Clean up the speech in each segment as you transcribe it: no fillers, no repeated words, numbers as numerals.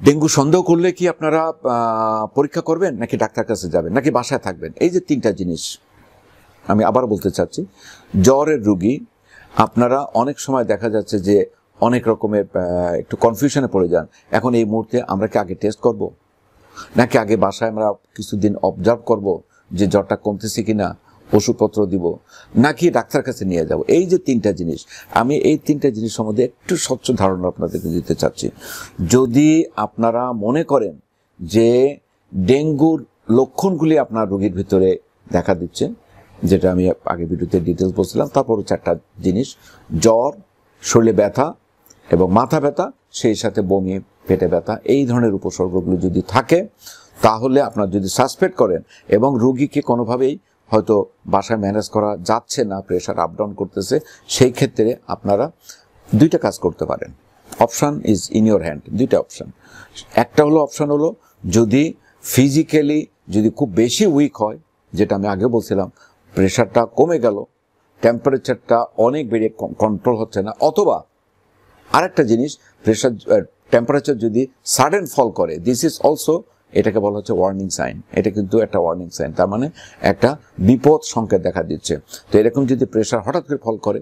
Dengue সন্দেহ করলে কি আপনারা পরীক্ষা করবেন, নাকি ডাক্তার কাছে যাবেন, নাকি বাসায় থাকবেন? এই যে তিনটা জিনিস আমি আবার বলতে চাচ্ছি। জ্বরের রুগী আপনারা অনেক সময় দেখা যাচ্ছে যে অনেক রকমের একটু কনফিউশনে পড়ে যান। এখন এই মুহূর্তে আমরা কি আগে টেস্ট করব, নাকি আগে বাসায় আমরা কিছুদিন অবজার্ভ করব যে জ্বরটা কমতেছে কিনা, ওষুধপত্র দিব, নাকি ডাক্তার কাছে নিয়ে যাব? এই যে তিনটা জিনিস, আমি এই তিনটা জিনিস সম্বন্ধে একটু স্বচ্ছ ধারণা আপনাদেরকে দিতে চাচ্ছি। যদি আপনারা মনে করেন যে ডেঙ্গুর লক্ষণগুলি আপনার রোগীর ভিতরে দেখা দিচ্ছে, যেটা আমি আগে ভিডিওতে ডিটেলস বলছিলাম, তারপর চারটা জিনিস: জ্বর, শরীরে ব্যথা এবং মাথা ব্যথা, সেই সাথে বমি, পেটে ব্যথা, এই ধরনের উপসর্গগুলো যদি থাকে, তাহলে আপনারা যদি সাসপেক্ট করেন এবং রোগীকে কোনোভাবেই হয়তো বাসায় ম্যানেজ করা যাচ্ছে না, প্রেশার আপ ডাউন করতেছে, সেই ক্ষেত্রে আপনারা দুইটা কাজ করতে পারেন। Option is in your hand. দুইটা অপশান। একটা অপশান হলো যদি ফিজিক্যালি যদি খুব বেশি উইক হয়, যেটা আমি আগে বলছিলাম, প্রেশারটা কমে গেল, টেম্পারেচারটা অনেক বেড়ে কন্ট্রোল হচ্ছে না, অথবা আরেকটা জিনিস, প্রেশার টেম্পারেচার যদি সাডেন ফল করে, দিস ইজ অলসো, এটাকে বলা হচ্ছে ওয়ার্নিং সাইন। এটা কিন্তু একটা ওয়ার্নিং সাইন, তার মানে একটা বিপদ সংকেত দেখা দিচ্ছে। তো এরকম যদি প্রেশার হঠাৎ করে ফল করে,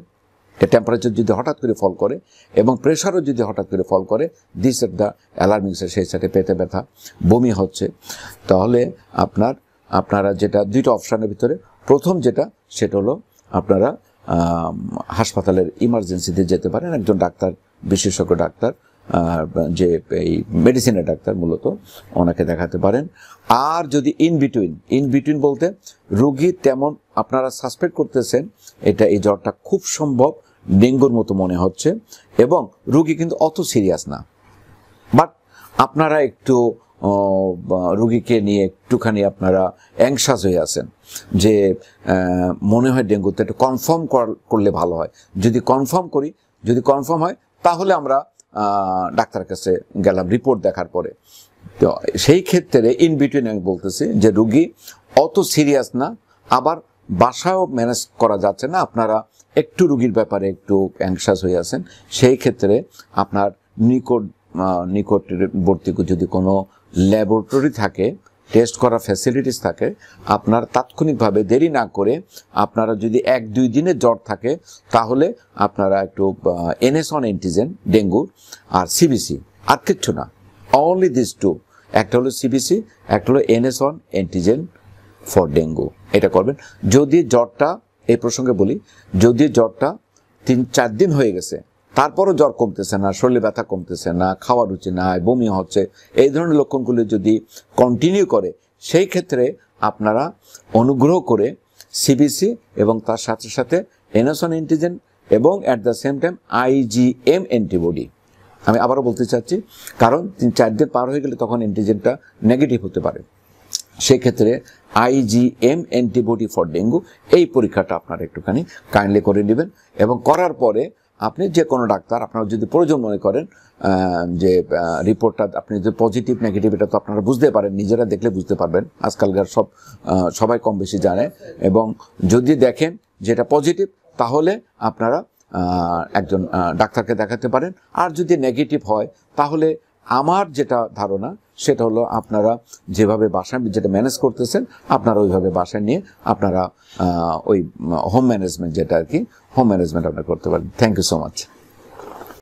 টেম্পারেচার যদি হঠাৎ করে ফল করে এবং প্রেশারও যদি হঠাৎ করে ফল করে, this at the alarming sign. সেই সাথে পেটে ব্যথা, বমি হচ্ছে, তাহলে আপনারা যেটা দুইটা অপশানের ভিতরে প্রথম যেটা, সেটা হলো আপনারা হাসপাতালের ইমার্জেন্সিতে যেতে পারেন। একজন ডাক্তার, বিশেষজ্ঞ ডাক্তার, যে এই মেডিসিনের ডাক্তার মূলত, ওনাকে দেখাতে পারেন। আর যদি ইন বিটুইন বলতে রোগী তেমন আপনারা সাসপেক্ট করতেছেন এটা, এই জ্বরটা খুব সম্ভব ডেঙ্গুর মতো মনে হচ্ছে এবং রোগী কিন্তু অত সিরিয়াস না, বাট আপনারা একটু রোগীকে নিয়ে একটুখানি আপনারা অ্যাংশাস হয়ে আছেন যে মনে হয় ডেঙ্গুতে, একটু কনফার্ম করলে ভালো হয়। যদি কনফার্ম হয়, তাহলে আমরা ডাক্তারের কাছে গেলাম রিপোর্ট দেখার পরে। তো সেই ক্ষেত্রে ইন বিটুইন আমি বলতেছি যে রোগী অত সিরিয়াস না, আবার বাসায়ও ম্যানেজ করা যাচ্ছে না, আপনারা একটু রোগীর ব্যাপারে একটু অ্যাংশাস হয়ে আছেন, সেই ক্ষেত্রে আপনার নিকটবর্তী যদি কোনো ল্যাবরেটরি থাকে, টেস্ট করার ফ্যাসিলিটিস থাকে, আপনার তাৎক্ষণিকভাবে দেরি না করে, আপনারা যদি 1-2 দিনের জ্বর থাকে, তাহলে আপনারা একটু NS1 অ্যান্টিজেন ডেঙ্গুর আর CBC, আর কিচ্ছু না, অনলি দিস টু। একটা হলো CBC, একটা হলো NS1 অ্যান্টিজেন ফর ডেঙ্গু, এটা করবেন। যদি জ্বরটা, এই প্রসঙ্গে বলি, যদি জ্বরটা 3-4 দিন হয়ে গেছে, তারপরও জ্বর কমতেছে না, শরীরে ব্যথা কমতেছে না, খাওয়া রুচি নাই, বমি হচ্ছে, এই ধরনের লক্ষণগুলি যদি কন্টিনিউ করে, সেই ক্ষেত্রে আপনারা অনুগ্রহ করে CBC এবং তার সাথে সাথে NS1 অ্যান্টিজেন এবং at the same time IgM antibody. আমি আবারও বলতে চাচ্ছি, কারণ 3-4 দিন পার হয়ে গেলে তখন অ্যান্টিজেনটা নেগেটিভ হতে পারে, সেক্ষেত্রে IgM অ্যান্টিবডি ফর ডেঙ্গু, এই পরীক্ষাটা আপনারা একটুখানি কাইন্ডলি করে নেবেন। এবং করার পরে আপনি যে কোনো ডাক্তার, আপনারা যদি প্রয়োজন মনে করেন যে রিপোর্টটা আপনি যদি পজিটিভ নেগেটিভ, এটা তো আপনারা বুঝতে পারেন, নিজেরা দেখলে বুঝতে পারবেন, আজকালকার সবাই কম বেশি জানে। এবং যদি দেখেন যেটা পজিটিভ, তাহলে আপনারা একজন ডাক্তারকে দেখাতে পারেন। আর যদি নেগেটিভ হয়, তাহলে আমার যেটা ধারণা সেটা হলো আপনারা যেভাবে বাসায় যেটা ম্যানেজ করতেছেন, আপনারা ওইভাবে বাসায় নিয়ে আপনারা ওই হোম ম্যানেজমেন্ট, যেটা আর কি হোম ম্যানেজমেন্ট আপনারা করতে পারেন। Thank you so much.